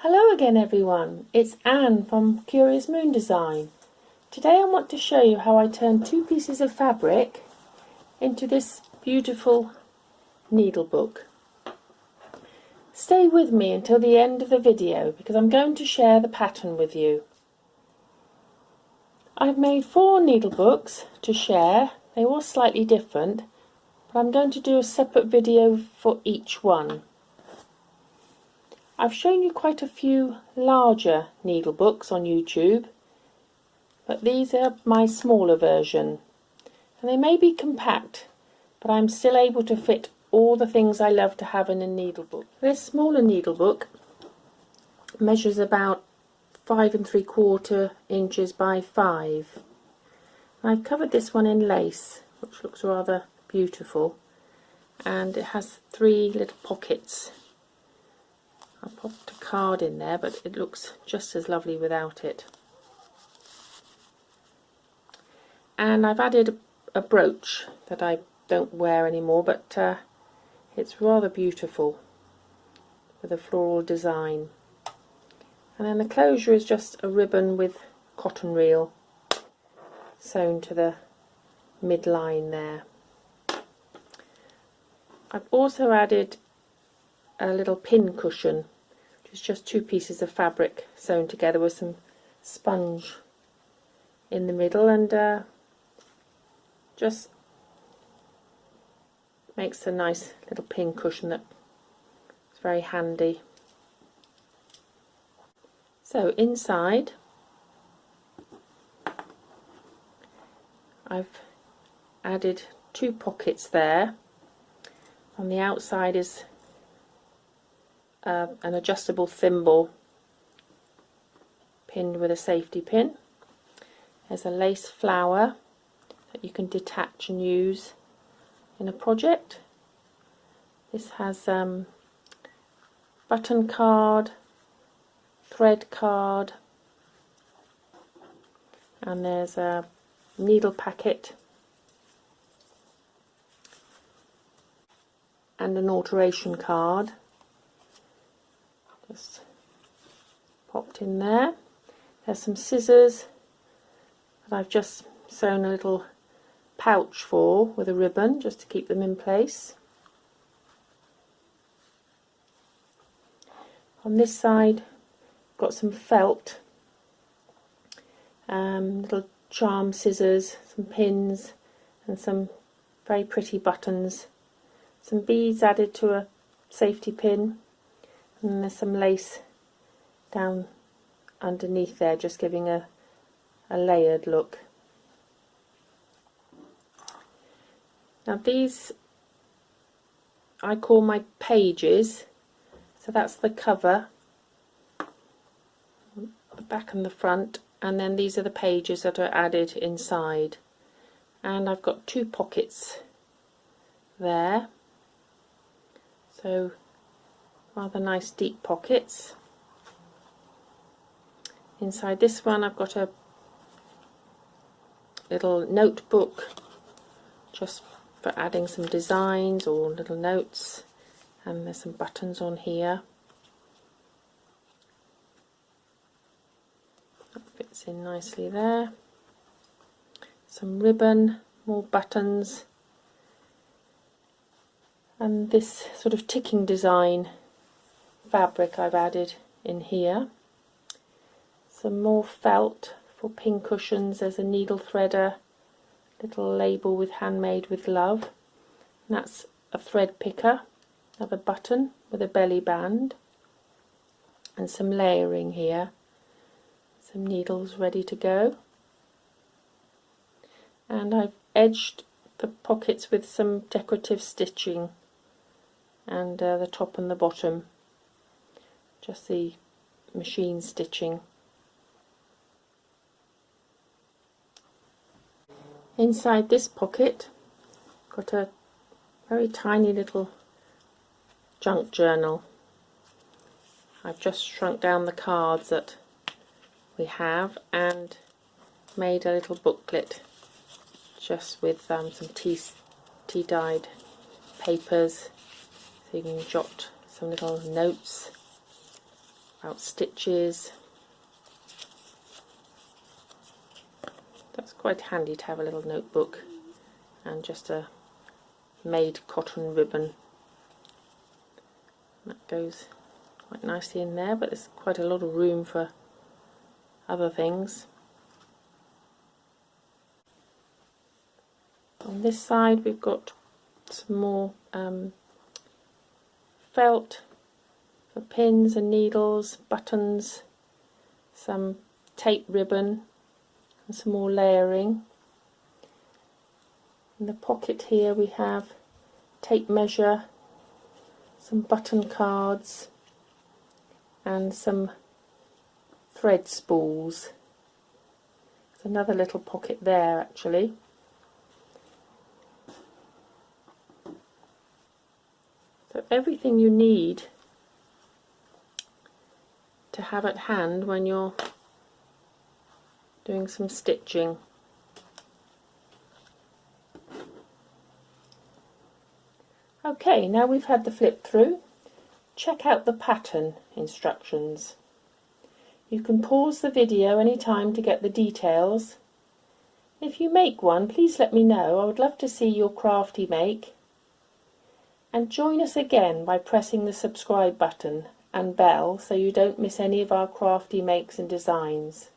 Hello again everyone, it's Anne from Curious Moon Design. Today I want to show you how I turn two pieces of fabric into this beautiful needle book. Stay with me until the end of the video because I'm going to share the pattern with you. I've made 4 needle books to share. They're all slightly different, but I'm going to do a separate video for each one. I've shown you quite a few larger needle books on YouTube, but these are my smaller version. And they may be compact, but I'm still able to fit all the things I love to have in a needle book. This smaller needle book measures about 5 3/4 inches by 5. I've covered this one in lace, which looks rather beautiful, and it has 3 little pockets. I popped a card in there, but it looks just as lovely without it. And I've added a brooch that I don't wear anymore, but it's rather beautiful with a floral design. And then the closure is just a ribbon with cotton reel sewn to the midline there. I've also added a little pin cushion, which is just 2 pieces of fabric sewn together with some sponge in the middle, and just makes a nice little pin cushion that is very handy. So inside I've added 2 pockets there. On the outside is an adjustable thimble pinned with a safety pin. There's a lace flower that you can detach and use in a project. This has button card, thread card, and there's a needle packet and an alteration card just popped in there. There's some scissors that I've just sewn a little pouch for with a ribbon just to keep them in place. On this side I've got some felt, little charm scissors, some pins and some very pretty buttons, some beads added to a safety pin, and there's some lace down underneath there just giving a layered look. Now these I call my pages, so that's the cover, the back and the front, and then these are the pages that are added inside, and I've got 2 pockets there, so rather nice deep pockets. Inside this one I've got a little notebook just for adding some designs or little notes, and there's some buttons on here. That fits in nicely there. Some ribbon, more buttons, and this sort of ticking design fabric I've added in here. Some more felt for pin cushions. There's a needle threader, little label with handmade with love, and that's a thread picker, another button with a belly band, and some layering here, some needles ready to go. And I've edged the pockets with some decorative stitching, and the top and the bottom just the machine stitching. Inside this pocket got a very tiny little junk journal. I've just shrunk down the cards that we have and made a little booklet just with some tea dyed papers, so you can jot some little notes about stitches. That's quite handy to have a little notebook and just a made cotton ribbon. That goes quite nicely in there, but there's quite a lot of room for other things. On this side we've got some more felt for pins and needles, buttons, some tape ribbon and some more layering. In the pocket here we have tape measure, some button cards and some thread spools. There's another little pocket there actually. So everything you need to have at hand when you're doing some stitching. Okay, now we've had the flip through, check out the pattern instructions. You can pause the video anytime to get the details. If you make one, please let me know. I would love to see your crafty make. And join us again by pressing the subscribe button and bell so you don't miss any of our crafty makes and designs.